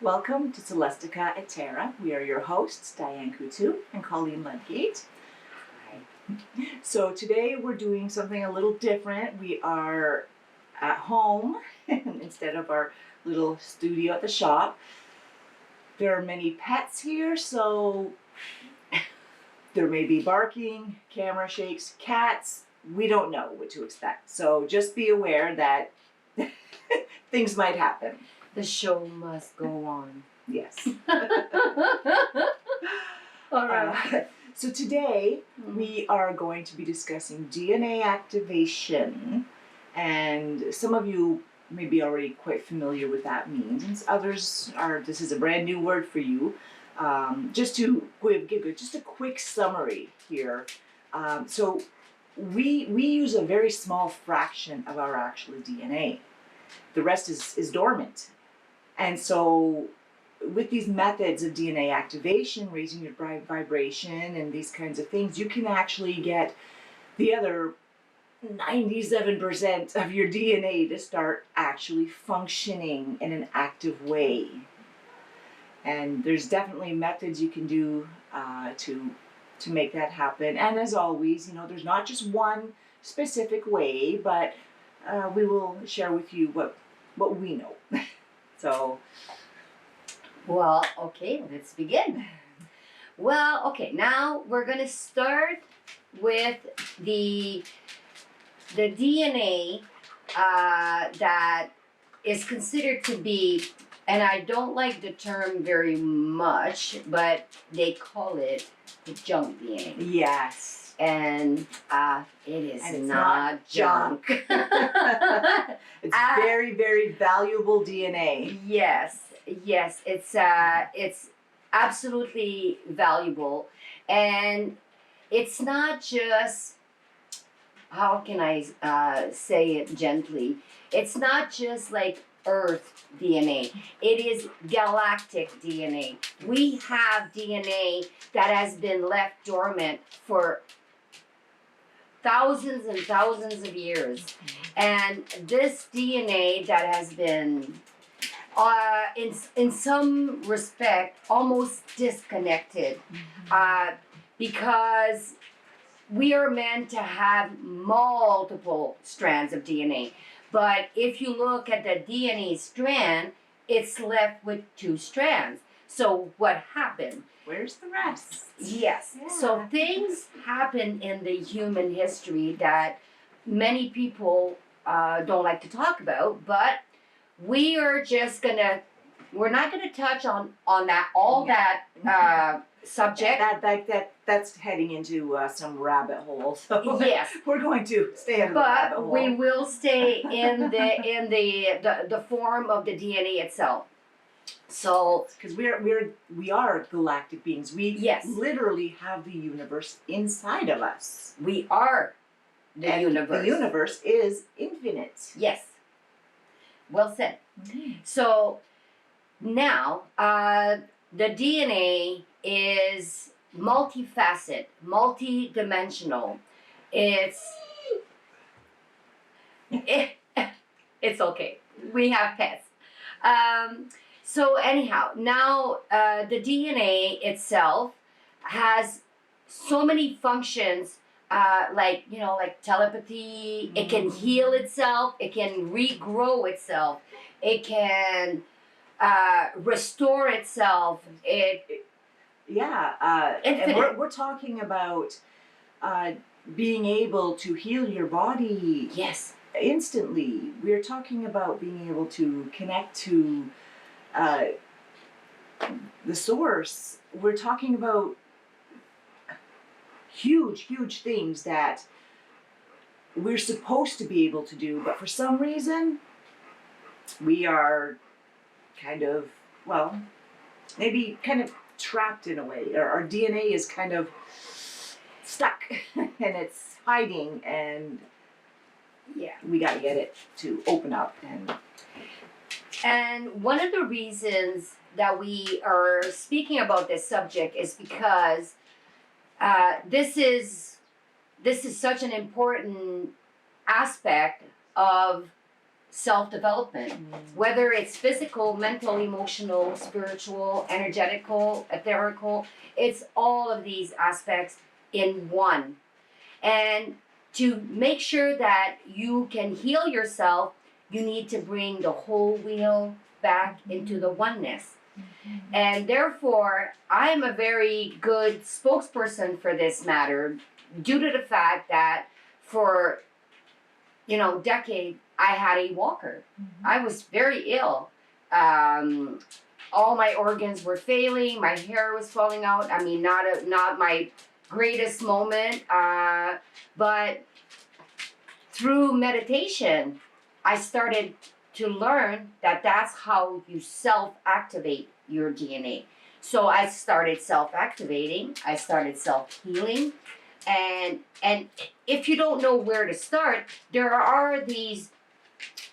Welcome to Celestica at Terra. We are your hosts, Diane Coutu and Colleen and Diane. So today we're doing something a little different. We are at home instead of our little studio at the shop. There are many pets here, so there may be barking, camera shakes, cats. We don't know what to expect. So just be aware that things might happen. The show must go on. Yes. All right. So today we are going to be discussing DNA activation, and some of you may be already quite familiar with that means, and others are. This is a brand new word for you. Just to give just a quick summary here. So we use a very small fraction of our actual DNA. The rest is dormant. And so with these methods of DNA activation, raising your vibration and these kinds of things, you can actually get the other 97% of your DNA to start actually functioning in an active way. And there's definitely methods you can do to make that happen. And as always, there's not just one specific way, but we will share with you what we know. So, well, okay, let's begin. Well, okay, now we're gonna start with the DNA that is considered to be, and I don't like the term very much, but they call it the junk DNA. yes. And it is And it's not junk. It's very, very valuable DNA. Yes, it's absolutely valuable, and it's not just, how can I say it gently? It's not just like Earth DNA. It is galactic DNA. We have DNA that has been left dormant for thousands and thousands of years, and this DNA that has been in some respect almost disconnected, because we are meant to have multiple strands of DNA, but if you look at the DNA strand, it's left with 2 strands. So what happened? Where's the rest? Yes. Yeah. So things happen in the human history that many people don't like to talk about, but we're not gonna touch on that subject. That's heading into some rabbit hole. So Yes. we're going to stay in the rabbit hole. But we will stay in the form of the DNA itself. So, because we are galactic beings. We yes. literally have the universe inside of us. We are the universe. The universe is infinite. Yes. Well said. Mm-hmm. So now the DNA is multifaceted, multidimensional. It's okay. We have pets. So anyhow, now the DNA itself has so many functions, like telepathy. It can heal itself. It can regrow itself. It can restore itself. And we're talking about being able to heal your body. Yes. Instantly. We're talking about being able to connect to the source. We're talking about huge things that we're supposed to be able to do, but for some reason we are kind of, maybe kind of trapped in a way. Our DNA is kind of stuck and it's hiding, and we got to get it to open up. And one of the reasons that we are speaking about this subject is because this is such an important aspect of self-development, whether it's physical, mental, emotional, spiritual, energetical, etherical. It's all of these aspects in one. And to make sure that you can heal yourself, you need to bring the whole wheel back into the oneness. And therefore, I'm a very good spokesperson for this matter due to the fact that for, decade, I had a walker. I was very ill. All my organs were failing. My hair was falling out. I mean, not my greatest moment. But through meditation, I started to learn that that's how you self-activate your DNA. So I started self-activating. I started self-healing. And if you don't know where to start, there are these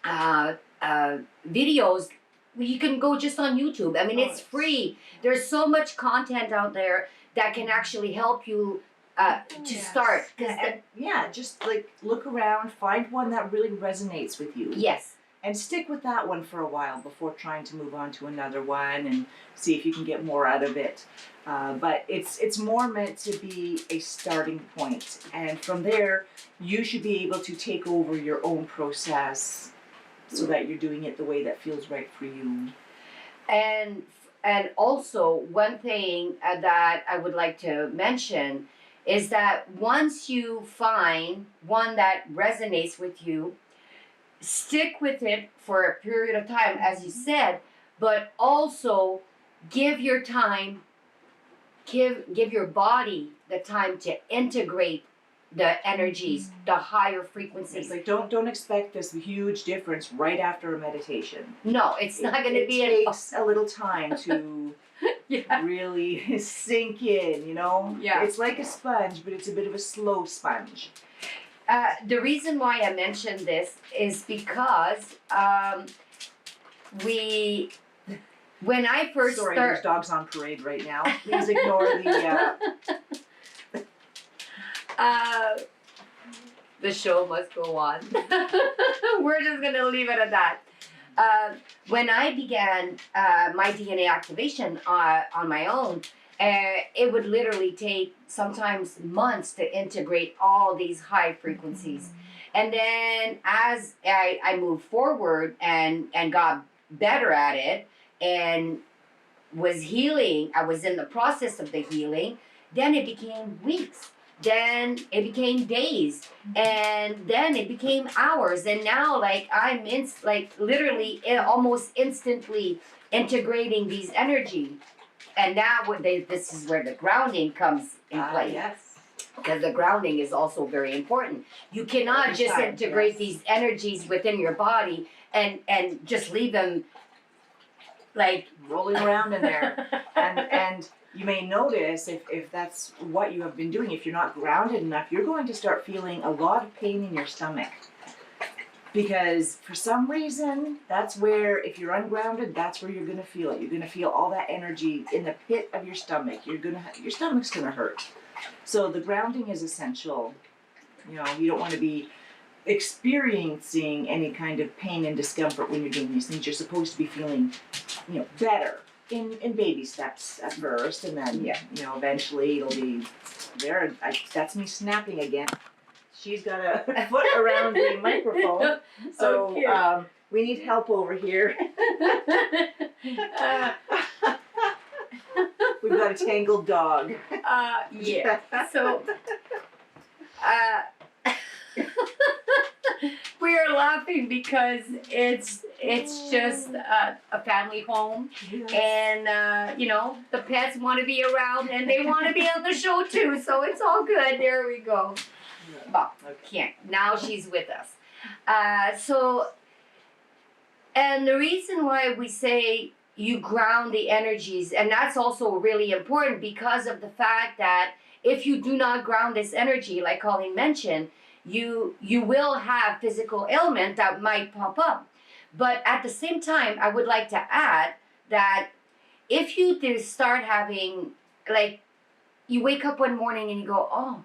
videos. You can go just on YouTube. I mean, it's free. There's so much content out there that can actually help you to start. Just like look around, find one that really resonates with you. Yes. And stick with that one for a while before trying to move on to another one and see if you can get more out of it. But it's more meant to be a starting point. And from there, you should be able to take over your own process so that you're doing it the way that feels right for you. And also, one thing that I would like to mention is that once you find one that resonates with you, stick with it for a period of time, as you said, but also give your time, give your body the time to integrate the energies, the higher frequencies. It's like don't expect this huge difference right after a meditation. No, it's not going to be. It takes a little time to really sink in. Yeah. It's like a sponge, but it's a bit of a slow sponge. The reason why I mentioned this is because when I first Sorry, there's dogs on parade right now. Please ignore the show must go on. We're just gonna leave it at that. When I began my DNA activation on my own, it would literally take sometimes months to integrate all these high frequencies. And then as I moved forward and got better at it and was healing, I was in the process of the healing, then it became weeks. Then it became days, and then it became hours, and now I'm literally almost instantly integrating these energy, and now this is where the grounding comes in play. Yes. Because the grounding is also very important. You cannot just integrate these energies within your body and just leave them rolling around in there, and you may notice if that's what you have been doing, if you're not grounded enough, you're going to start feeling a lot of pain in your stomach. Because for some reason, that's where, if you're ungrounded, that's where you're going to feel it. You're going to feel all that energy in the pit of your stomach. Your stomach's going to hurt. So the grounding is essential. You don't want to be experiencing any kind of pain and discomfort when you're doing these things. You're supposed to be feeling, better. In baby steps at first, and then eventually it'll be there. That's me snapping again. She's got a foot around the microphone, so we need help over here. We've got a tangled dog. Yeah. So. We are laughing because it's just a family home, and the pets want to be around and they want to be on the show too. So it's all good. There we go. Well, can't. Now she's with us. And the reason why we say you ground the energies, and that's also really important because of the fact that if you do not ground this energy, like Colleen mentioned, you will have physical ailment that might pop up. But at the same time, I would like to add that if you do start having, you wake up one morning and you go, oh,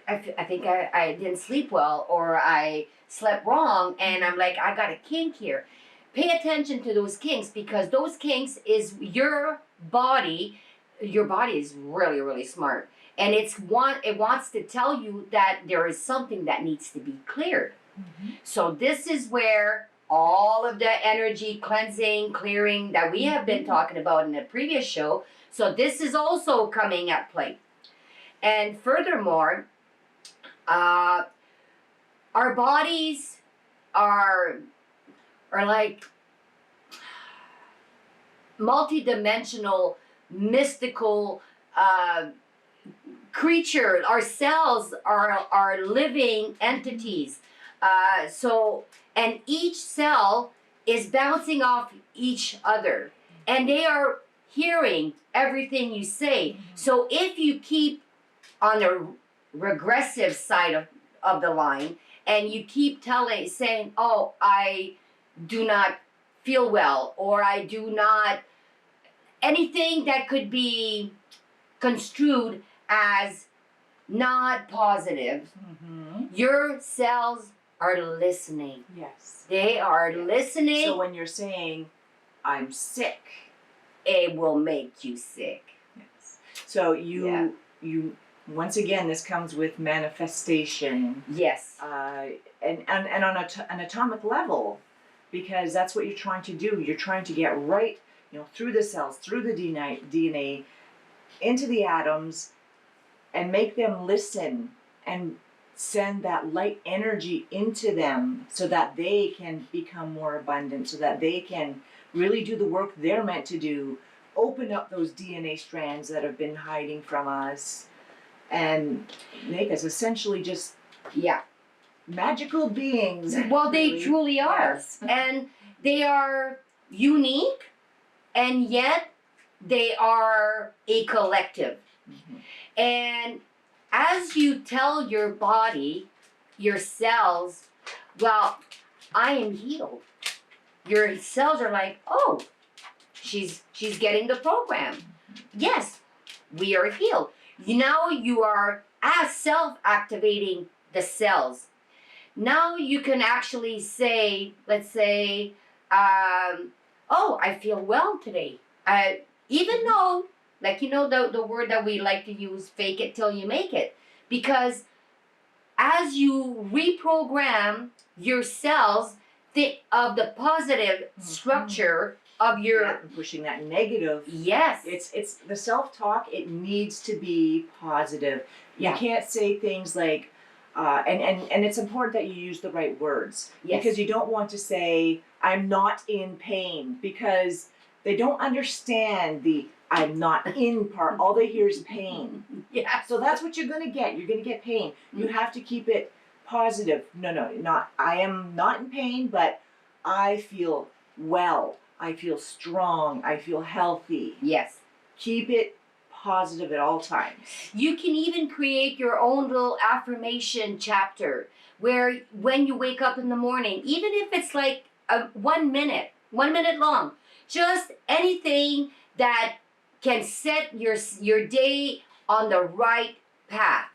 I think I didn't sleep well, or I slept wrong, and I'm like, I got a kink here. Pay attention to those kinks, because those kinks is your body. Your body is really, really smart, and it wants to tell you that there is something that needs to be cleared. So this is where all of the energy cleansing, clearing that we have been talking about in the previous show. So this is also coming at play. And furthermore, our bodies are like multidimensional, mystical creatures. Our cells are living entities. And each cell is bouncing off each other, and they are hearing everything you say. So if you keep on the regressive side of the line, and you keep saying, oh, I do not feel well, or I do not, anything that could be construed as not positive, your cells are listening. Yes. They are listening. So when you're saying, I'm sick, it will make you sick. Yes. So you once again, this comes with manifestation. Yes. And on an atomic level, because that's what you're trying to do. You're trying to get right, through the cells, through the DNA, into the atoms, and make them listen and send that light energy into them so that they can become more abundant, so that they can really do the work they're meant to do, open up those DNA strands that have been hiding from us, and make us essentially just magical beings. Well, they truly are. Yes. And they are unique, and yet they are a collective. And as you tell your body, your cells, well, I am healed, your cells are like, oh, she's getting the program. Yes, we are healed. Now you are as self-activating the cells. Now you can actually say, let's say, oh, I feel well today. Even though, like, the word that we like to use, fake it till you make it. Because as you reprogram your cells, think of the positive structure of your pushing that negative. Yes. It's the self-talk, it needs to be positive. You can't say things like and it's important that you use the right words. Yes. Because you don't want to say I'm not in pain, because they don't understand the I'm not in part. All they hear is pain. Yeah. So that's what you're going to get. You're going to get pain. You have to keep it positive. No, not I am not in pain, but I feel well. I feel strong. I feel healthy. Yes. Keep it positive at all times. You can even create your own little affirmation chapter where when you wake up in the morning, even if it's like 1 minute long, just anything that can set your day on the right path.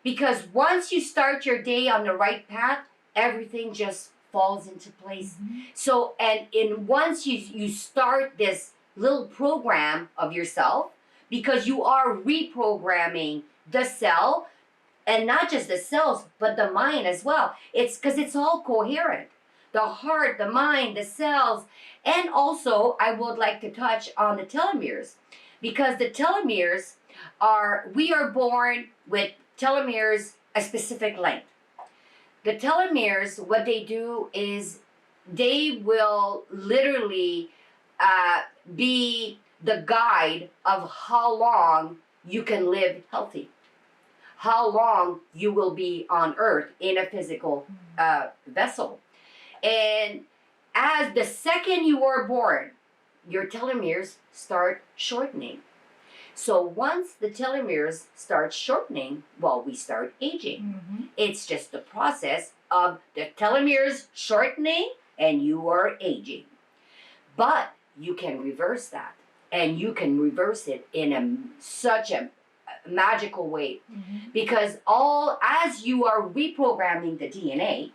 Because once you start your day on the right path, everything just falls into place. So, once you start this little program of yourself, because you are reprogramming the cell, and not just the cells, but the mind as well. It's because it's all coherent. The heart, the mind, the cells, and also I would like to touch on the telomeres, because the telomeres we are born with telomeres a specific length. The telomeres, what they do is they will literally be the guide of how long you can live healthy, how long you will be on earth in a physical vessel. And as the second you are born, your telomeres start shortening. So once the telomeres start shortening, well, we start aging. It's just the process of the telomeres shortening and you are aging. But you can reverse that, and you can reverse it in such a magical way. Because as you are reprogramming the DNA,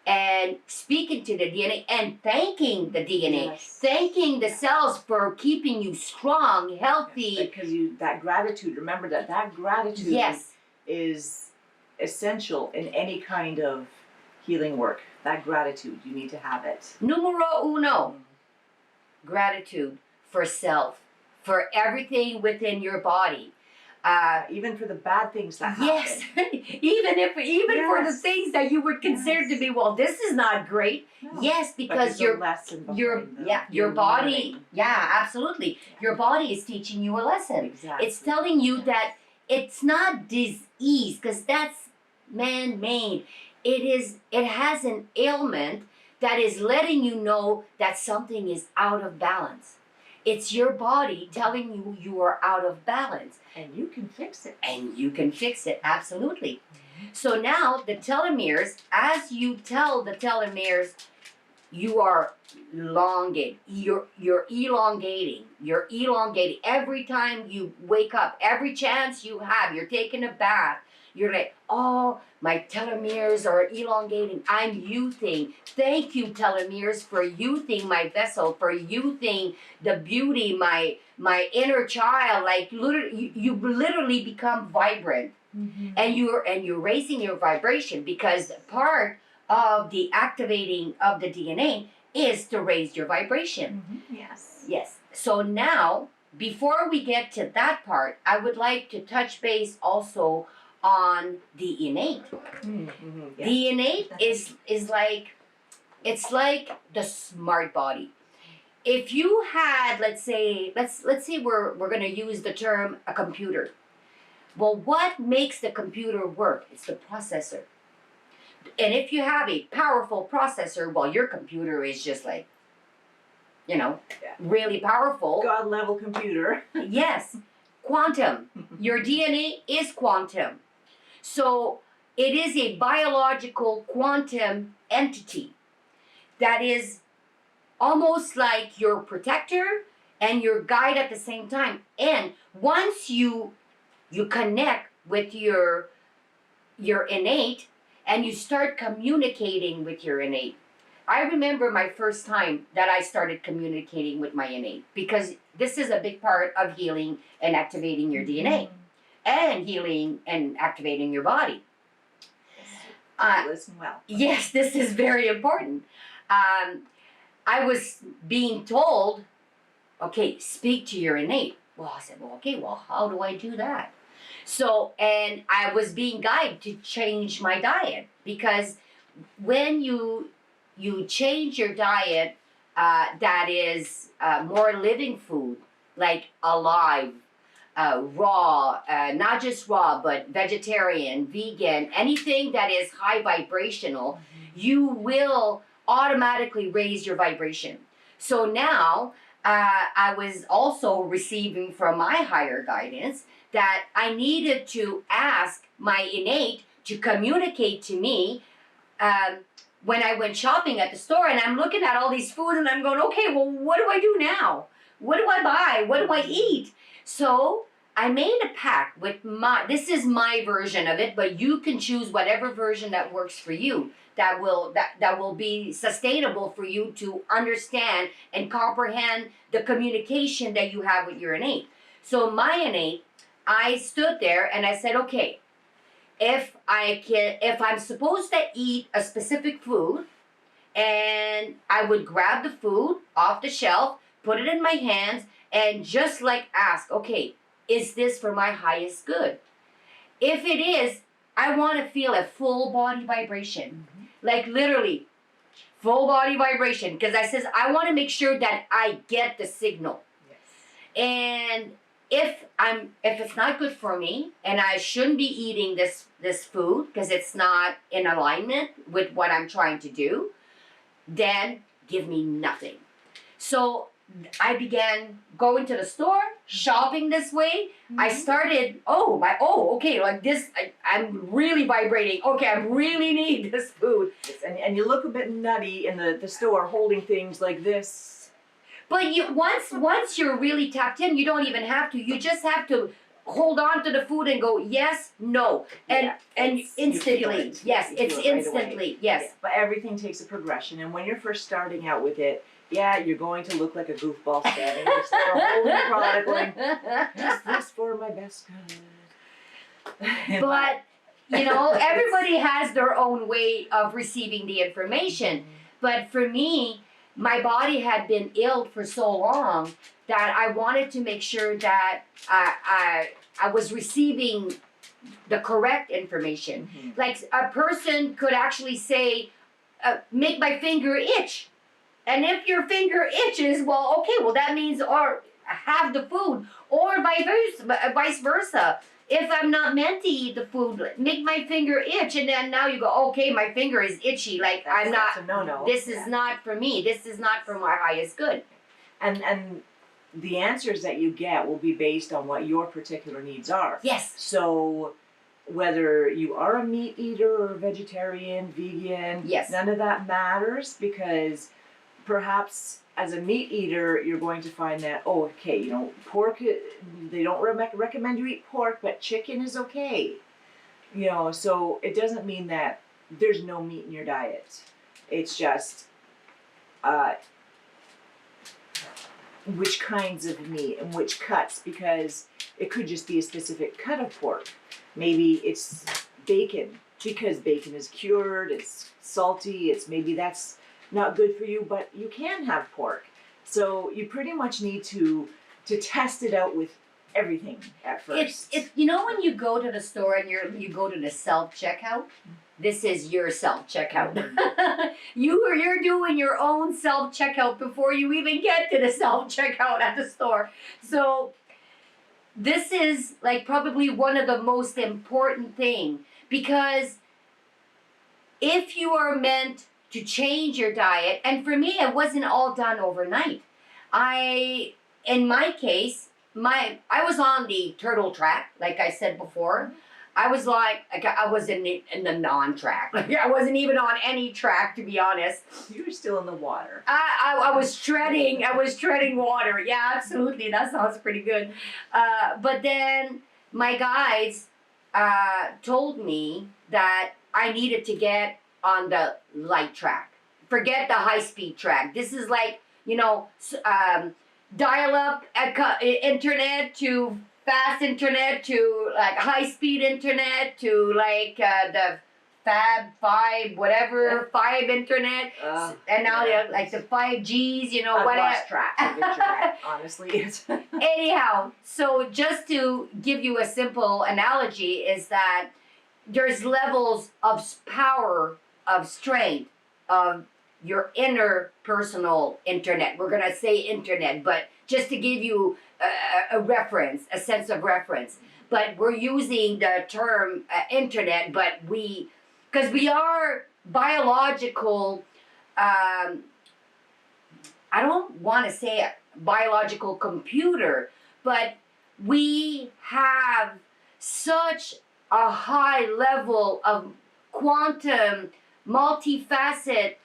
and speaking to the DNA and thanking the DNA, Yes. thanking the cells for keeping you strong, healthy. Because that gratitude, remember that gratitude Yes. is essential in any kind of healing work. That gratitude, you need to have it. Numero uno, gratitude for self, for everything within your body. Even for the bad things that happen. Yes, even for the Yes. things that you would consider to be, well, this is not great. No. Yes, But because there's a lesson behind them. your You're body, learning. absolutely. Your body is teaching you a lesson. Exactly. It's telling you Yes. that it's not disease, because that's man-made. It has an ailment that is letting you know that something is out of balance. It's your body telling you you are out of balance. And you can fix it. And you can fix it, absolutely. So now the telomeres, as you tell the telomeres, you are elongating. You're elongating. You're elongating. Every time you wake up, every chance you have, you're taking a bath, you're like, oh, my telomeres are elongating. I'm youthing. Thank you, telomeres, for youthing my vessel, for youthing the beauty, my inner child. Like literally, you literally become vibrant, and you're raising your vibration, because part of the activating of the DNA is to raise your vibration. Yes. Yes. So now, before we get to that part, I would like to touch base also on the innate. Yes. The innate is like, it's like the smart body. If you had, let's say we're going to use the term a computer. Well, what makes the computer work? It's the processor. And if you have a powerful processor, well, your computer is just like, really powerful. God level computer. Yes, quantum. Your DNA is quantum. So it is a biological quantum entity that is almost like your protector and your guide at the same time. And once you connect with your innate and you start communicating with your innate. I remember my first time that I started communicating with my innate, because this is a big part of healing and activating your DNA and healing and activating your body. Listen well. Yes, this is very important. I was being told, okay, speak to your innate. Well, I said, well, okay, well, how do I do that? So, and I was being guided to change my diet, because when you change your diet, that is more living food, like alive, raw, not just raw, but vegetarian, vegan, anything that is high vibrational, you will automatically raise your vibration. So now I was also receiving from my higher guidance that I needed to ask my innate to communicate to me when I went shopping at the store, and I'm looking at all these foods and I'm going, okay, well, what do I do now? What do I buy? What do I eat? So I made a pact with this is my version of it, but you can choose whatever version that works for you, that will be sustainable for you to understand and comprehend the communication that you have with your innate. So my innate, I stood there and I said, okay, if I'm supposed to eat a specific food, and I would grab the food off the shelf, put it in my hands, and just like ask, okay, is this for my highest good? If it is, I want to feel a full body vibration, like literally full body vibration, because I want to make sure that I get the signal. Yes. And if it's not good for me and I shouldn't be eating this food because it's not in alignment with what I'm trying to do, then give me nothing. So I began going to the store, shopping this way. I started, okay, like this, I'm really vibrating. Okay, I really need this food. And you look a bit nutty in the store holding things like this. But once you're really tapped in, you don't even have to. You just have to hold on to the food and go yes, no, and Yeah, and it's- you feel instantly, it. yes, You it's feel it right instantly, away. yes. Yeah, but everything takes a progression, and when you're first starting out with it, yeah, you're going to look like a goofball standing next there holding the product going, is this for my best good? But you know, everybody has their own way of receiving the information. But for me, my body had been ill for so long that I wanted to make sure that I was receiving the correct information. Mhm. Like a person could actually say, make my finger itch. And if your finger itches, well, okay, well that means or have the food, or vice versa. If I'm not meant to eat the food, make my finger itch, and then now you go, okay, my finger is itchy. Like I'm not. That's a no-no. This is not for me. This is not for my highest good. And the answers that you get will be based on what your particular needs are. Yes. So whether you are a meat eater or a vegetarian, vegan, Yes. none of that matters, because perhaps as a meat eater, you're going to find that, oh, okay, you know, pork, they don't recommend you eat pork, but chicken is okay. You know, so it doesn't mean that there's no meat in your diet. It's just which kinds of meat and which cuts, because it could just be a specific cut of pork. Maybe it's bacon, because bacon is cured, it's salty, maybe that's not good for you, but you can have pork. So you pretty much need to test it out with everything at first. It's you know when you go to the store and you go to the self checkout. This is your self checkout. You're doing your own self checkout before you even get to the self checkout at the store. So this is like probably one of the most important thing, because if you are meant to change your diet, and for me it wasn't all done overnight. In my case, I was on the turtle track, like I said before. I was I was in the non-track. Like I wasn't even on any track, to be honest. You were still in the water. I was treading water. Yeah, absolutely. That sounds pretty good. But then my guides told me that I needed to get on the light track. Forget the high-speed track. This is like, you know, dial-up internet to fast internet to like high-speed internet to like the Fab 5, whatever, 5 internet. And now they're like the 5Gs, you know, I've whatever. lost track of internet, honestly. Anyhow, so just to give you a simple analogy is that there's levels of power, of strength, of your inner personal internet. We're going to say internet, but just to give you a reference, a sense of reference. But we're using the term internet, but because we are biological, I don't want to say a biological computer, but we have such a high level of quantum, multifaceted.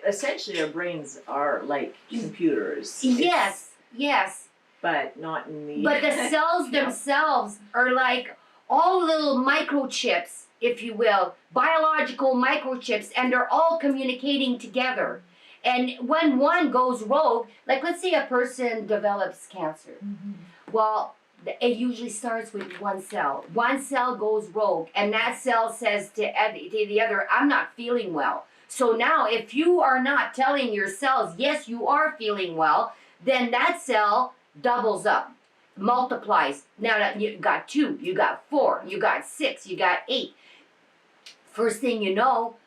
Essentially, our brains are like computers. Yes, yes. But not in the. But the cells themselves are like all little microchips, if you will, biological microchips, and they're all communicating together. And when one goes rogue, like let's say a person develops cancer. Mhm. Well, it usually starts with one cell. One cell goes rogue, and that cell says to the other, I'm not feeling well. So now, if you are not telling your cells, yes, you are feeling well, then that cell doubles up, multiplies. Now that you got 2, you got 4, you got 6, you got 8. First thing you know,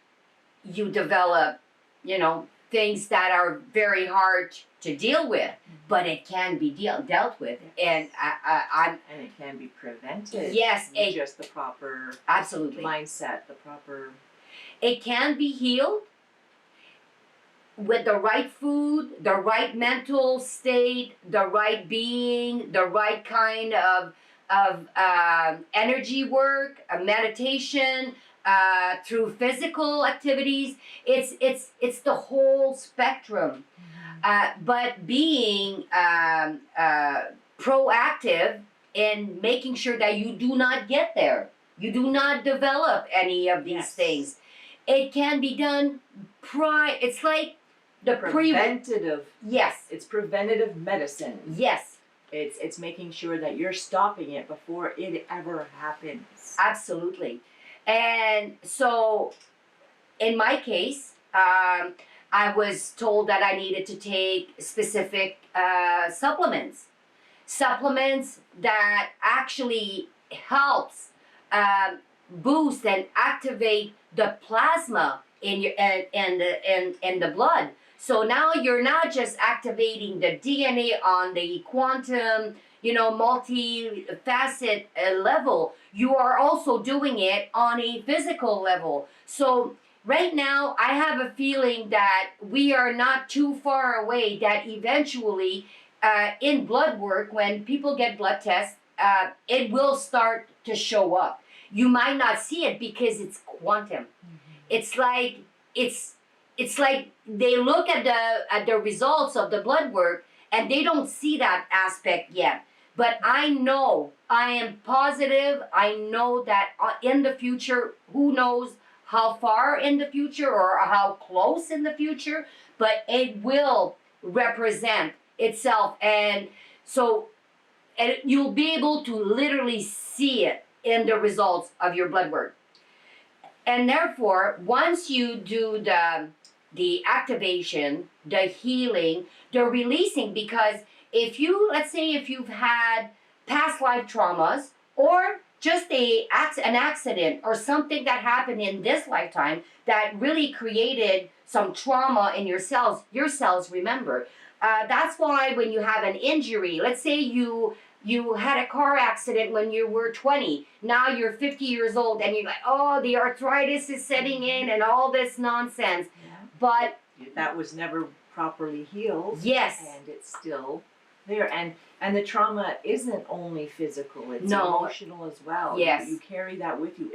you develop, you know, things that are very hard to deal with, but it can be dealt with, and And it can be prevented. Yes, with just the proper absolutely mindset, the proper. It can be healed with the right food, the right mental state, the right being, the right kind of energy work, meditation, through physical activities. It's the whole spectrum. But being proactive in making sure that you do not get there. You do not develop any of these Yes. things. It can be done it's like the Preventative. Yes. It's preventative medicine. Yes. It's making sure that you're stopping it before it ever happens. Absolutely. And so in my case, I was told that I needed to take specific supplements that actually helps boost and activate the plasma in your in the blood. So now you're not just activating the DNA on the quantum, multi-facet level. You are also doing it on a physical level. So right now, I have a feeling that we are not too far away, that eventually in blood work, when people get blood tests, it will start to show up. You might not see it because it's quantum. It's like they look at the results of the blood work and they don't see that aspect yet. But I am positive, I know that in the future, who knows how far in the future or how close in the future, but it will represent itself. And so you'll be able to literally see it in the results of your blood work. And therefore, once you do the activation, the healing, the releasing, because let's say if you've had past life traumas or just an accident or something that happened in this lifetime that really created some trauma in your cells remember. That's why when you have an injury, let's say you had a car accident when you were 20, now you're 50 years old and you're like, oh, the arthritis is setting in and all this nonsense. Yeah. But that was never properly healed. Yes. And it's still there. And the trauma isn't only physical, it's No. emotional as well. Yes. You carry that with you.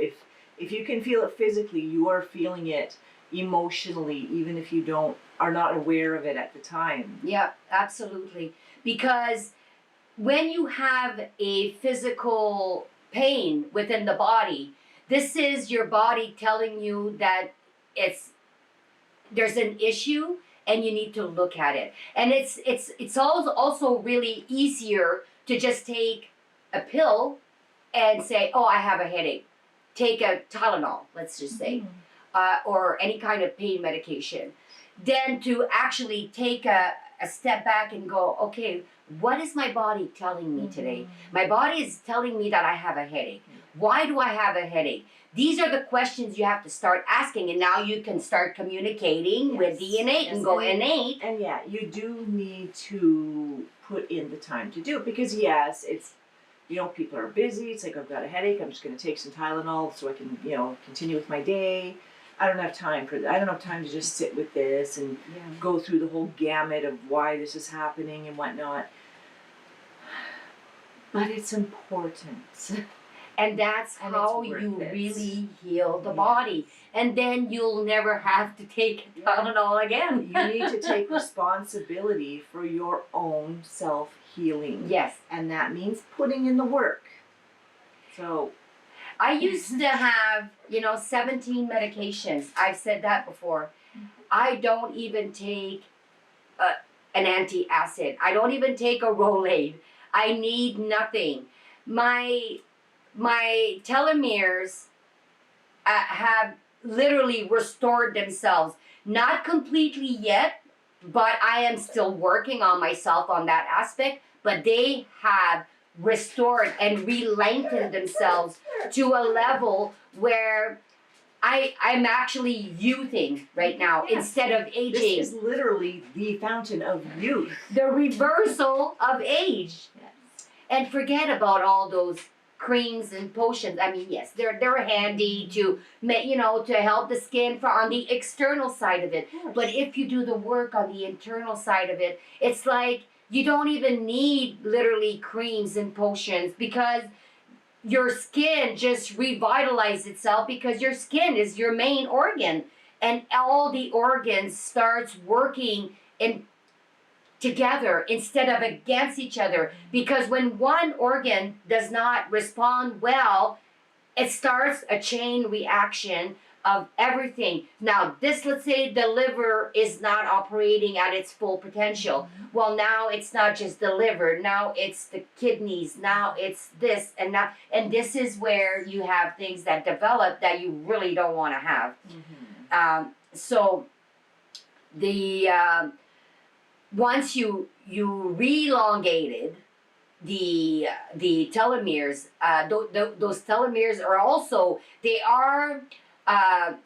If you can feel it physically, you are feeling it emotionally, even if you are not aware of it at the time. Yeah, absolutely. Because when you have a physical pain within the body, this is your body telling you that there's an issue and you need to look at it. And it's also really easier to just take a pill and say, oh, I have a headache. Take a Tylenol, let's just say, or any kind of pain medication. Then to actually take a step back and go, okay, what is my body telling me today? My body is telling me that I have a headache. Why do I have a headache? These are the questions you have to start asking, and now you can start communicating with the innate and go innate. And yeah, you do need to put in the time to do it, because yes, it's, people are busy. It's like, I've got a headache, I'm just going to take some Tylenol so I can, continue with my day. I don't have time for that. I don't have time to just sit with this and go through the whole gamut of why this is happening and whatnot. But it's important. And that's how you really heal the body. And then you'll never have to take Tylenol again. You need to take responsibility for your own self-healing. Yes. And that means putting in the work. So I used to have, 17 medications. I've said that before. I don't even take an antacid. I don't even take a Rolade. I need nothing. My telomeres have literally restored themselves. Not completely yet, but I am still working on myself on that aspect. But they have restored and re-lengthened themselves to a level where I'm actually youthing right now instead of aging. This is literally the fountain of youth. The reversal of age. Yes. And forget about all those creams and potions. I mean, yes, they're handy to help the skin on the external side of it. But if you do the work on the internal side of it, it's like you don't even need literally creams and potions, because your skin just revitalizes itself, because your skin is your main organ, and all the organs starts working in together instead of against each other. Because when one organ does not respond well, it starts a chain reaction of everything. Now, this, let's say the liver is not operating at its full potential. Well, now it's not just the liver, now it's the kidneys, now it's this, and this is where you have things that develop that you really don't want to have. So the once you elongated the telomeres, those telomeres are also, they are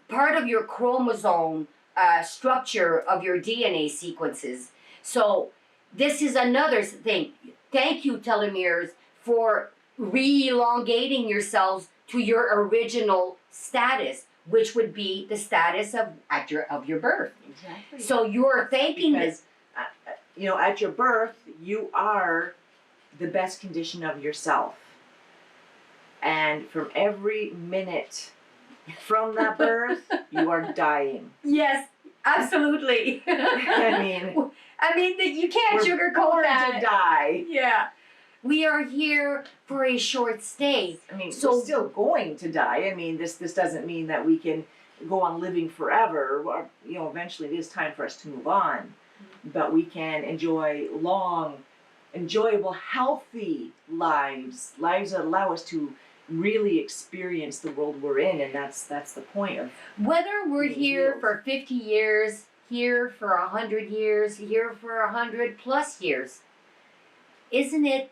part of your chromosome structure of your DNA sequences. So this is another thing. Thank you, telomeres, for re-elongating yourselves to your original status, which would be the status of your birth. Exactly. So you're thanking because, at your birth, you are the best condition of yourself. And from every minute from that birth, you are dying. Yes, absolutely. I mean, you can't we're sugarcoat born that. to die. Yeah. We are here for a short stay. I mean, So- we're still going to die. I mean, this doesn't mean that we can go on living forever. Or, eventually it is time for us to move on. But we can enjoy long, enjoyable, healthy lives that allow us to really experience the world we're in, and that's the point of Whether we're being here healed. for 50 years, here for 100 years, here for 100 plus years, isn't it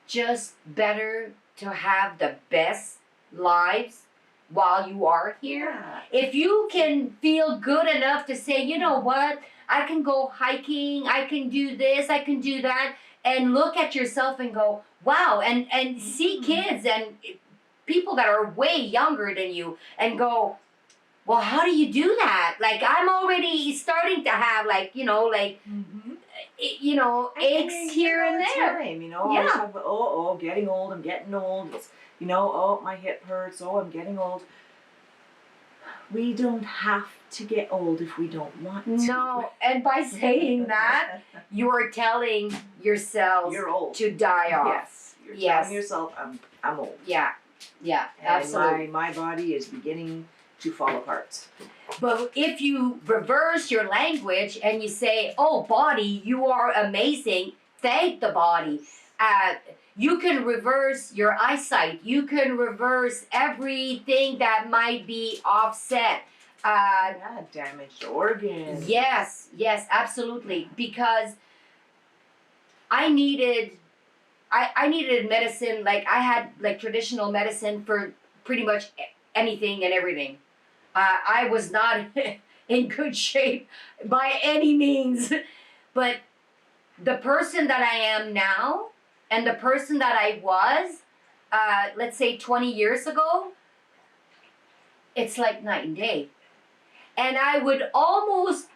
just better to have the best lives while you are here? Yeah. If you can feel good enough to say, you know what, I can go hiking, I can do this, I can do that, and look at yourself and go, wow, and see kids and people that are way younger than you and go, well, how do you do that? Like, I'm already starting to have aches here and there. Time, Yeah. always talk about, getting old, I'm getting old. It's, my hip hurts, I'm getting old. We don't have to get old if we don't want to. No, and by saying that, you're telling yourself You're old. to die off. Yes. You're telling yourself, I'm old. Yeah, And absolutely. my body is beginning to fall apart. But if you reverse your language and you say, oh, body, you are amazing, thank the body. You can reverse your eyesight. You can reverse everything that might be offset. Damaged organs. Yes, absolutely. Because I needed medicine. Like, I had traditional medicine for pretty much anything and everything. I was not in good shape by any means. But the person that I am now and the person that I was, let's say 20 years ago, it's like night and day. And I would almost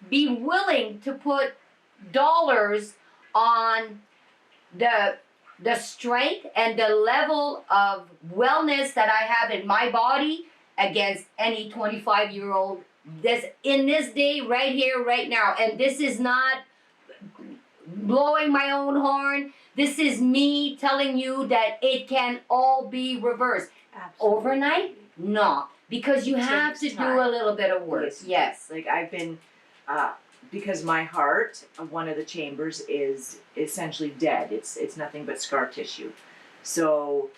be willing to put dollars on the strength and the level of wellness that I have in my body against any 25-year-old in this day, right here, right now. And this is not blowing my own horn. This is me telling you that it can all be reversed. Absolutely. Overnight? No. Because you have to do a little bit of work. Yes. Like, I've been, because my heart, one of the chambers is essentially dead. It's nothing but scar tissue. So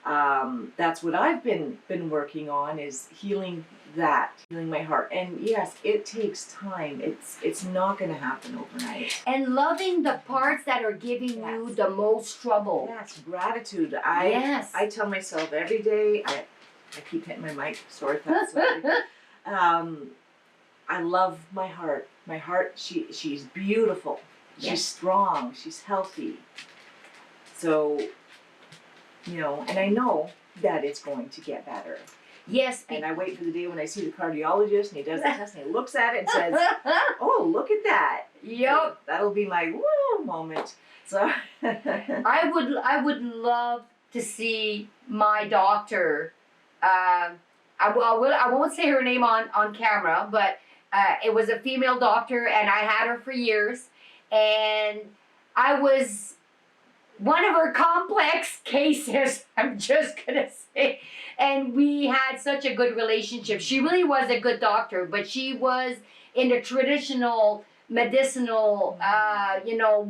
that's what I've been working on, is healing my heart. And yes, it takes time. It's not going to happen overnight. And loving the parts that are giving you the most trouble. Yes, gratitude. Yes. I tell myself every day, I keep hitting my mic, sorry. I love my heart. My heart, she's beautiful. She's strong. She's healthy. So, and I know that it's going to get better. Yes. And I wait for the day when I see the cardiologist and he does the test and he looks at it and says, oh, look at that. Yep. That'll be my woo moment. So I would love to see my doctor. I won't say her name on camera, but it was a female doctor, and I had her for years. and I was one of her complex cases, I'm just gonna say. And we had such a good relationship. She really was a good doctor, but she was in the traditional medicinal,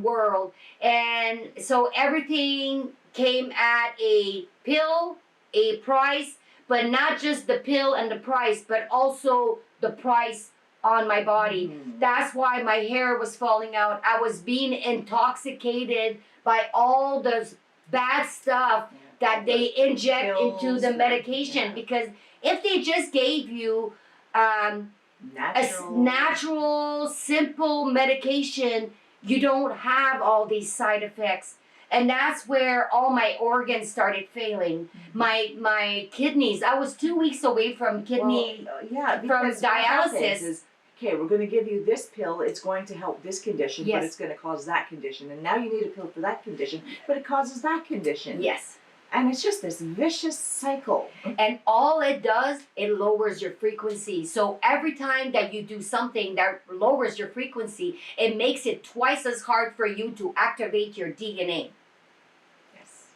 world. And so everything came at a pill, a price, but not just the pill and the price, but also the price on my body. That's why my hair was falling out. I was being intoxicated by all the bad stuff that they inject into the medication. Because if they just gave you a natural, simple medication, you don't have all these side effects. And that's where all my organs started failing. My kidneys, I was 2 weeks away from kidney, from dialysis. Okay, we're going to give you this pill, it's going to help this condition, but it's going to cause that condition. And now you need a pill for that condition, but it causes that condition. Yes. And it's just this vicious cycle. And all it does, it lowers your frequency. So every time that you do something that lowers your frequency, it makes it twice as hard for you to activate your DNA.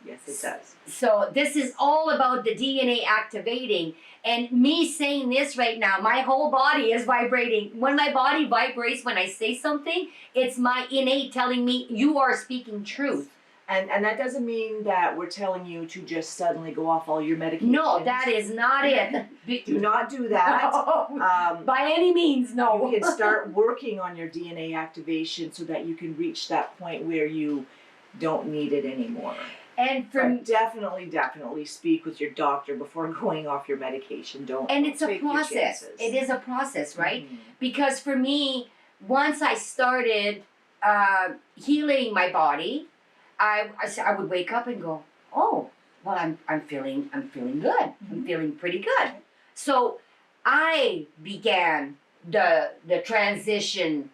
Yes, it does. So this is all about the DNA activating. And me saying this right now, my whole body is vibrating. When my body vibrates, when I say something, it's my innate telling me you are speaking truth. And that doesn't mean that we're telling you to just suddenly go off all your medications. No, that is not it. Do not do that. No, by any means, no. You can start working on your DNA activation so that you can reach that point where you don't need it anymore. And but definitely speak with your doctor before going off your medication. And it's a process. It is a process, right? Because for me, once I started healing my body, I would wake up and go, oh, well, I'm feeling good. I'm feeling pretty good. So I began the transition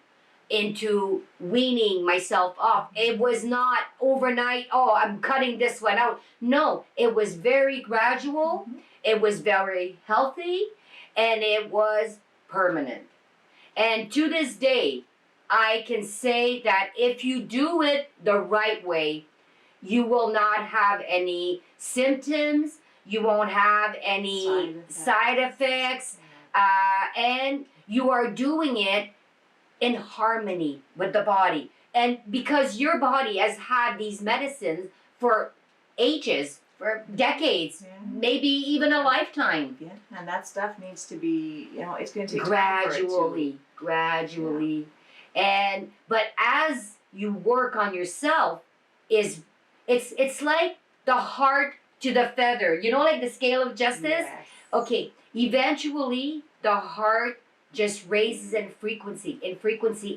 into weaning myself off. It was not overnight, oh, I'm cutting this one out. No, it was very gradual, it was very healthy, and it was permanent. And to this day, I can say that if you do it the right way, you will not have any symptoms, you won't have any side effects, and you are doing it in harmony with the body. And because your body has had these medicines for ages, for decades, maybe even a lifetime. Yeah, and that stuff needs to be, it's going to take gradually. And but as you work on yourself, it's like the heart to the feather. You know, like the scale of justice? Yes. Okay, eventually the heart just raises in frequency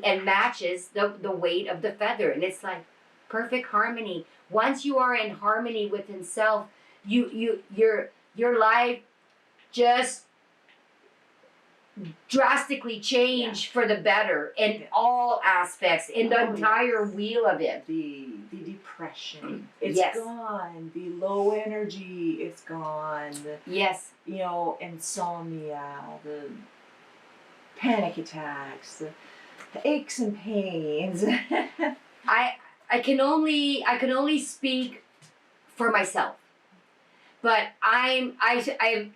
and matches the weight of the feather. And it's like perfect harmony. Once you are in harmony with himself, your life just drastically change for the better in all aspects, in the entire wheel of it. The depression, it's gone. The low energy, it's gone. Yes. Insomnia, the panic attacks, the aches and pains. I can only speak for myself, but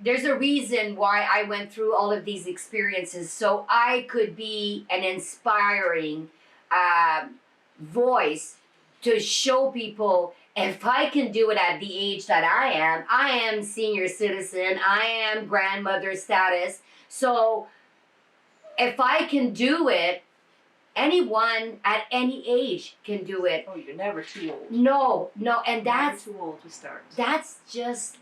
there's a reason why I went through all of these experiences, so I could be an inspiring voice to show people, if I can do it at the age that I am senior citizen, I am grandmother status, so if I can do it, anyone at any age can do it. Oh, you're never too old. No, and that's never too old to start. That's just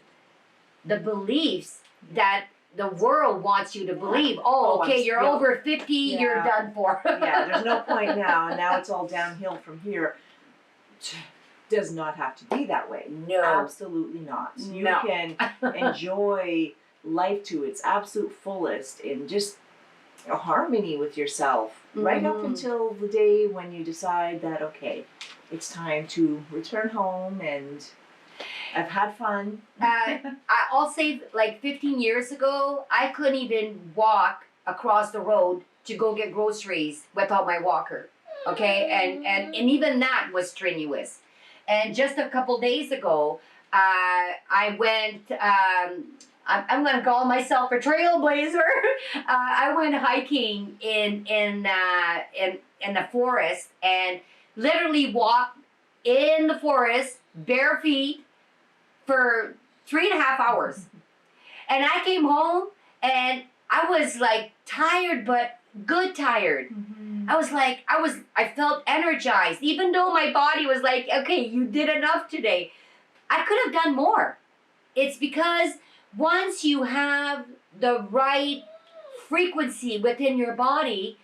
the beliefs that the world wants you to believe. Oh, okay, you're over 50, you're done for. There's no point now, and now it's all downhill from here. Does not have to be that way. No. Absolutely not. You can enjoy life to its absolute fullest in just harmony with yourself, right up until the day when you decide that, okay, it's time to return home and I've had fun. I'll say, like 15 years ago, I couldn't even walk across the road to go get groceries without my walker. Okay, and even that was strenuous. And just a couple days ago, I went. I'm going to call myself a trailblazer. I went hiking in the forest and literally walked in the forest bare feet for 3.5 hours. And I came home and I was like tired, but good tired. Mm-hmm. I felt energized, even though my body was like, okay, you did enough today. I could have done more. It's because once you have the right frequency within your body,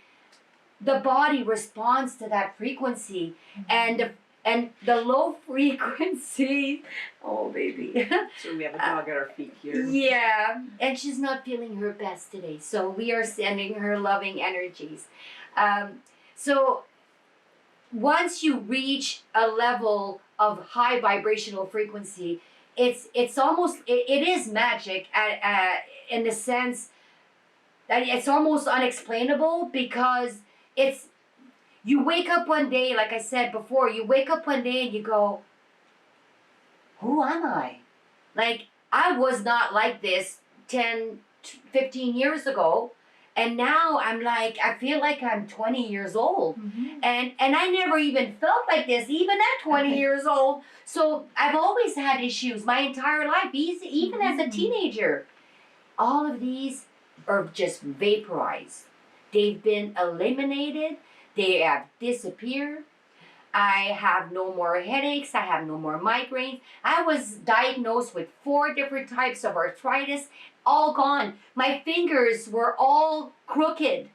the body responds to that frequency. And the low frequency, oh baby. So we have a dog at our feet here. Yeah, and she's not feeling her best today, so we are sending her loving energies. So once you reach a level of high vibrational frequency, it's almost it is magic in the sense that it's almost unexplainable, because it's you wake up one day, like I said before, you wake up one day and you go, who am I? Like, I was not like this 10, 15 years ago. And now I'm like, I feel like I'm 20 years old. Mm-hmm. And I never even felt like this, even at 20 years old. So I've always had issues my entire life, even as a teenager. All of these are just vaporized. They've been eliminated. They have disappeared. I have no more headaches. I have no more migraines. I was diagnosed with 4 different types of arthritis, all gone. My fingers were all crooked.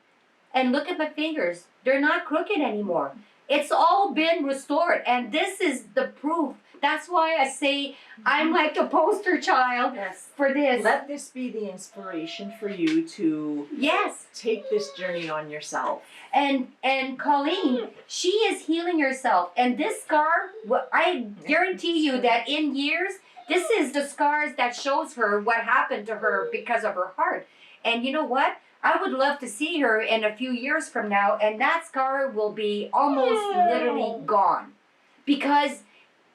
And look at my fingers. They're not crooked anymore. It's all been restored. And this is the proof. That's why I say I'm like a poster child for this. Let this be the inspiration for you to take this journey on yourself. And Colleen, she is healing herself. And this scar, I guarantee you that in years, this is the scars that shows her what happened to her because of her heart. And you know what? I would love to see her in a few years from now, and that scar will be almost literally gone, because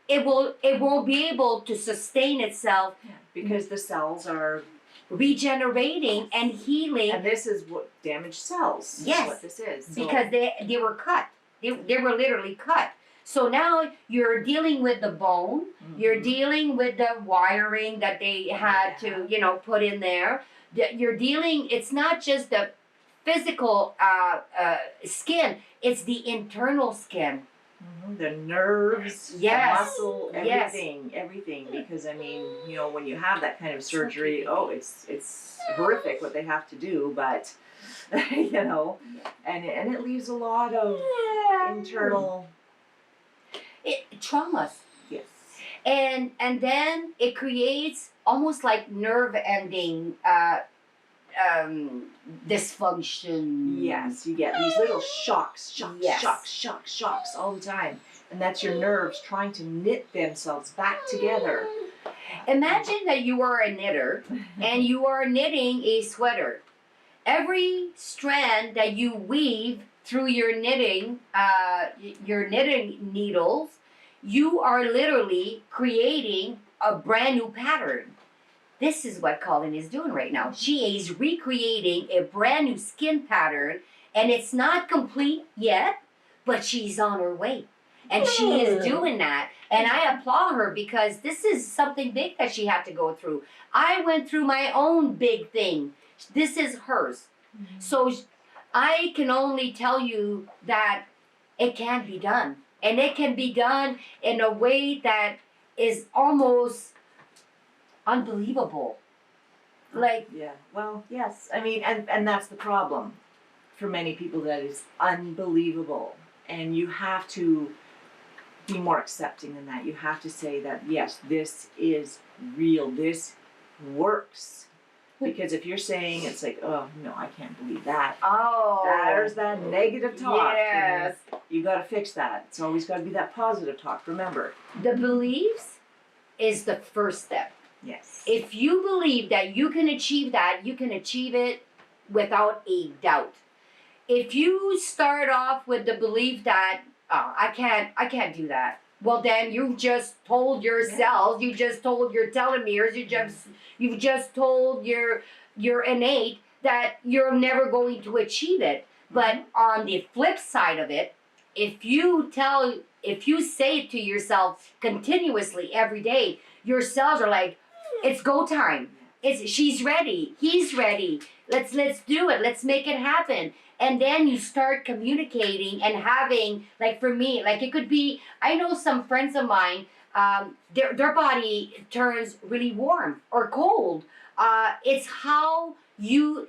it won't be able to sustain itself, because the cells are regenerating and healing. And this is what damaged cells. Yes, is what this is. So. Because they were cut. They were literally cut. So now you're dealing with the bone. Mm-hmm. You're dealing with the wiring that they had to put in there. You're dealing. It's not just the physical skin. It's the internal skin. Mm-hmm. The nerves, the muscle, everything. Because I mean, when you have that kind of surgery, it's horrific what they have to do, but and it leaves a lot of internal traumas. Yes. And then it creates almost like nerve ending dysfunction. Yes, you get these little shocks all the time. And that's your nerves trying to knit themselves back together. Imagine that you are a knitter and you are knitting a sweater. Every strand that you weave through your knitting needles, you are literally creating a brand new pattern. This is what Colleen is doing right now. She is recreating a brand new skin pattern, and it's not complete yet, but she's on her way. And she is doing that. And I applaud her, because this is something big that she had to go through. I went through my own big thing. This is hers. Mm-hmm. So I can only tell you that it can be done. And it can be done in a way that is almost unbelievable. Well, yes. I mean, and that's the problem for many people, that is unbelievable. And you have to be more accepting than that. You have to say that, yes, this is real. This works. Because if you're saying it's like, oh, no, I can't believe that. Oh. There's that negative talk. Yes. You got to fix that. It's always got to be that positive talk, remember. The beliefs is the first step. Yes. If you believe that you can achieve that, you can achieve it without a doubt. if you start off with the belief that I can't do that, well then you just told your cells, you just told your telomeres, you've just told your innate that you're never going to achieve it. But on the flip side of it, if you say it to yourself continuously every day, your cells are like, it's go time. She's ready, he's ready. Let's do it. Let's make it happen. And then you start communicating and having, like for me, like it could be, I know some friends of mine, their body turns really warm or cold. It's how you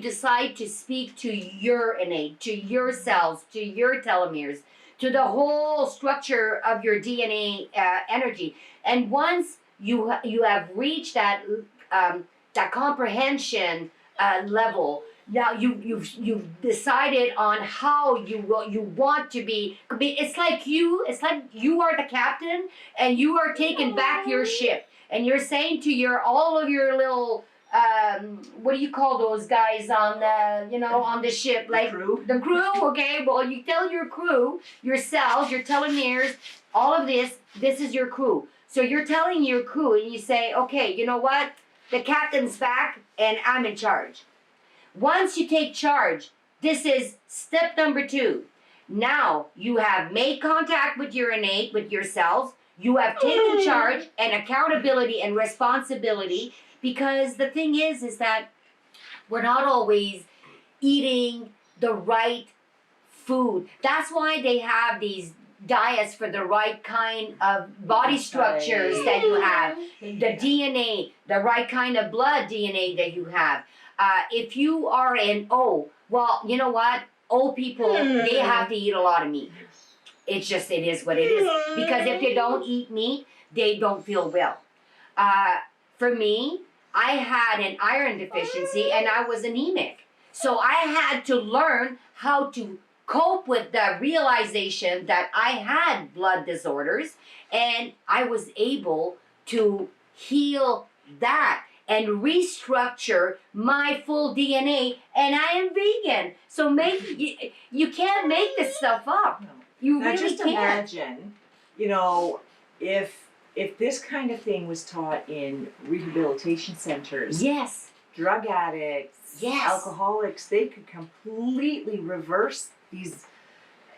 decide to speak to your innate, to your cells, to your telomeres, to the whole structure of your DNA energy. And once you have reached that comprehension level, now you've decided on how you want to be. It's like you are the captain, and you are taking back your ship, and you're saying to all of your little what do you call those guys on the ship, like the crew? Okay, well you tell your crew, your cells, your telomeres, all of this is your crew. So you're telling your crew, and you say, okay, you know what, the captain's back and I'm in charge. Once you take charge, this is step number 2. Now you have made contact with your innate, with your cells. You have taken charge and accountability and responsibility, because the thing is that we're not always eating the right food. That's why they have these diets for the right kind of body structures that you have, the DNA, the right kind of blood DNA that you have. If you are an O, well, you know what? O people, they have to eat a lot of meat. It is what it is. Because if they don't eat meat, they don't feel well. For me, I had an iron deficiency and I was anemic. So I had to learn how to cope with the realization that I had blood disorders, and I was able to heal that and restructure my full DNA, and I am vegan. So you can't make this stuff up. No. You Now really just can't. imagine, if this kind of thing was taught in rehabilitation centers, Yes. drug addicts, Yes. alcoholics, they could completely reverse these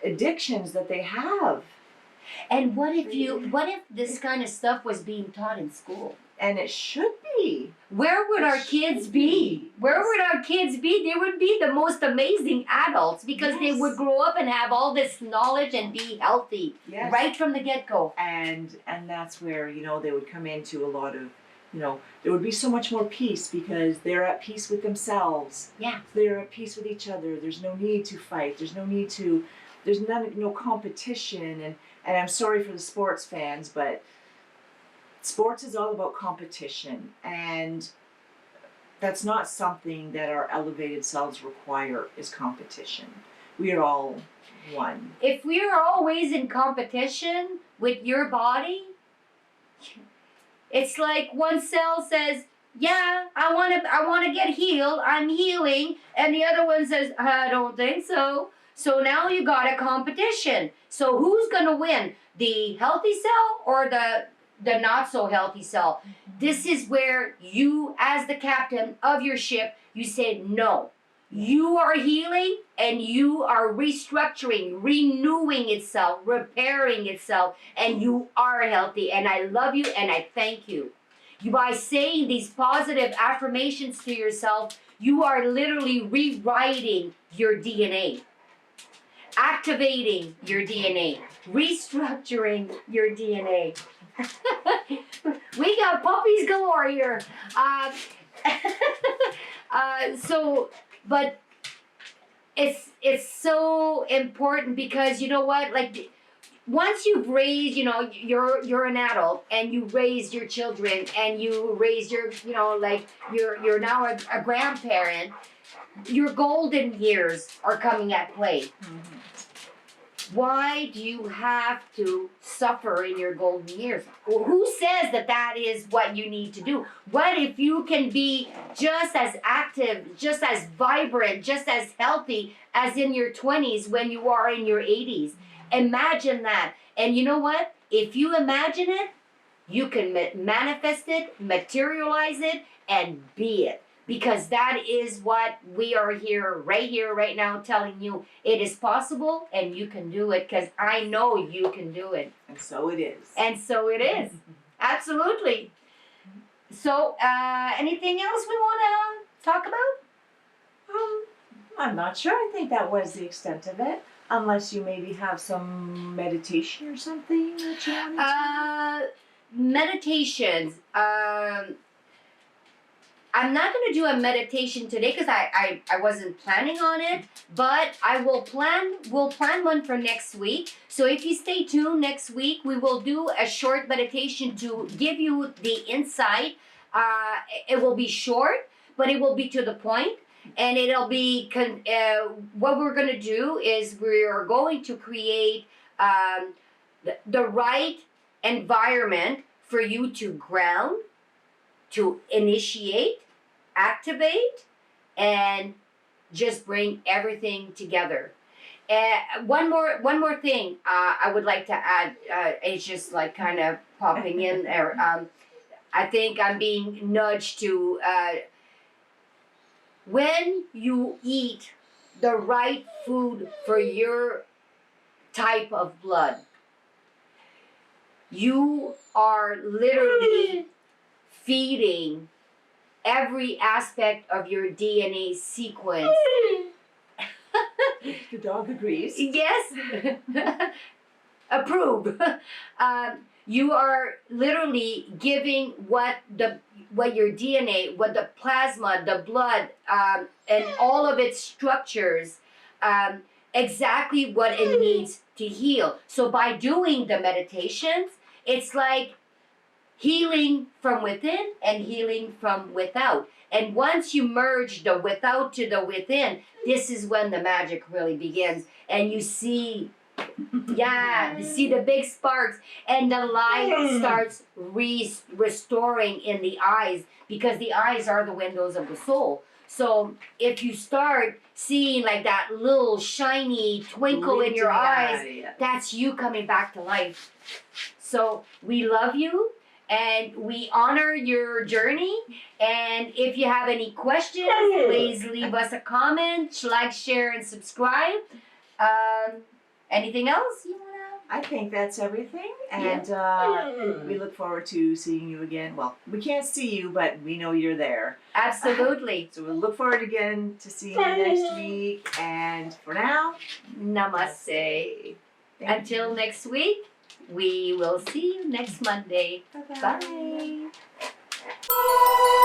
addictions that they have. And what if this kind of stuff was being taught in school? And it should be. Where would our kids be? Where would our kids be? They would be the most amazing adults, because they would grow up and have all this knowledge and be healthy right from the get-go. And that's where, they would come into a lot of, there would be so much more peace, because they're at peace with themselves. Yeah. They're at peace with each other. There's no need to fight. There's no competition. And I'm sorry for the sports fans, but sports is all about competition, and that's not something that our elevated selves require, is competition. We are all one. If we are always in competition with your body, it's like one cell says, yeah, I want to get healed, I'm healing, and the other one says, I don't think so. So now you got a competition. So who's going to win? The healthy cell or the not so healthy cell? This is where you, as the captain of your ship, you say, no, you are healing and you are restructuring, renewing itself, repairing itself, and you are healthy. And I love you and I thank you. By saying these positive affirmations to yourself, you are literally rewriting your DNA, activating your DNA, restructuring your DNA. We got puppies galore here. But it's so important, because you know what? Like, once you've raised, you're an adult and you raised your children and you raised your, you're now a grandparent. Your golden years are coming at play. Why do you have to suffer in your golden years? Who says that that is what you need to do? What if you can be just as active, just as vibrant, just as healthy as in your 20s when you are in your 80s? Imagine that. And you know what? If you imagine it, you can manifest it, materialize it, and be it. Because that is what we are here, right now, telling you it is possible and you can do it, because I know you can do it. And so it is. And so it is. Absolutely. So, anything else we want to talk about? I'm not sure. I think that was the extent of it. Unless you maybe have some meditation or something that you wanted to. Meditations. I'm not going to do a meditation today because I wasn't planning on it, but we'll plan one for next week. So if you stay tuned next week, we will do a short meditation to give you the insight. It will be short, but it will be to the point. And it'll be, what we're going to do is we are going to create the right environment for you to ground, to initiate, activate, and just bring everything together. One more thing I would like to add. It's just like kind of popping in there. I think I'm being nudged to when you eat the right food for your type of blood, you are literally feeding every aspect of your DNA sequence. The dog agrees. Yes. Approve. You are literally giving what your DNA, what the plasma, the blood, and all of its structures, exactly what it needs to heal. So by doing the meditations, it's like healing from within and healing from without. And once you merge the without to the within, this is when the magic really begins. And you see, you see the big sparks, and the light starts restoring in the eyes, because the eyes are the windows of the soul. So if you start seeing like that little shiny twinkle in your eyes, that's you coming back to life. So we love you. And we honor your journey. And if you have any questions, please leave us a comment, like, share, and subscribe. Anything else you want to? I think that's everything. And we look forward to seeing you again. Well, we can't see you, but we know you're there. Absolutely. So we'll look forward again to seeing you next week. And for now, Namaste. Until next week. We will see you next Monday. Bye-bye. Bye.